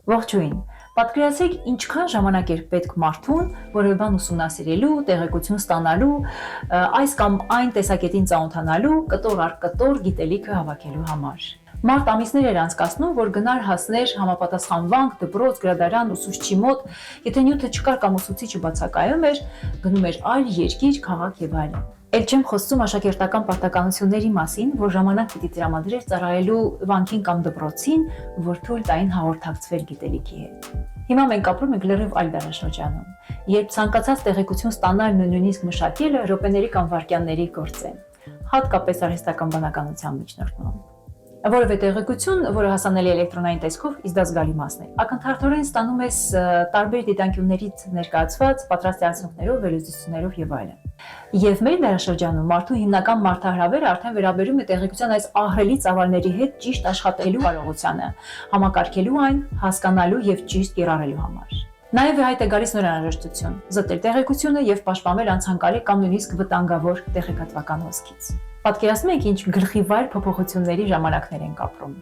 Ողջույն։ Պատկերացրեք, ինչքան ժամանակ էր պետք մարդուն որևէ բան ուսումնասիրելու, տեղեկություն ստանալու, այս կամ այն տեսակետին ծանոթանալու, կտոր առ կտոր գիտելիքը հավաքելու համար։ Մարդ ամիսներ էր անցկացնում, որ գնար հասներ համապատասխան վանք, դպրոց, գրադարան, ուսուցչի մոտ, եթե նյութը չկար կամ ուսուցիչը բացակայում էր, գնում էր այլ երկիր, քաղաք եւ այլն։ Էլ չեմ խոսում աշակերտական պարտականությունների մասին, որ ժամանակ պիտի տրամադրեր ծառայելու վանքին կամ դպրոցին, որ թույլ տային հաղորդակցվել գիտելիքի հետ։ Հիմա մենք ապրում ենք լրիվ այլ դարաշրջանում, երբ ցանկացած տեղեկություն ստանալն ու նույնիսկ մշակելը րոպեների կամ վայրկյանների գործ է, հատկապես արհեստական բանականության միջնորդում։ Որևէ տեղեկություն, որը հասանելի է էլեկտրոնային տեսքով, իսկ դա զգալի մասն է, ակնթարթորեն ստանում ես տարբեր դիտանկյուններից ներկայացված պատրաստ արդյունքներով, վերլուծություններով եւ այլն։ Եվ մեր դարաշրջանում մարդու հիմնական մարտահրավերը արդեն վերաբերում է տեղեկության այս ահռելի ծավալների հետ ճիշտ աշխատելու կարողությանը, համակարգելու այն, հասկանալու եւ ճիշտ կիրառելու համար։ Նաև հայտ է գալիս նոր անհրաժեշտություն՝ զտել տեղեկությունը եւ պաշտպանվել անցանկալի կամ նույնիսկ վտանգավոր տեղեկատվական հոսքից։ Պատկերացնում եք ինչ գլխի վայր փոփոխությունների ժամանակներ ենք ապրում։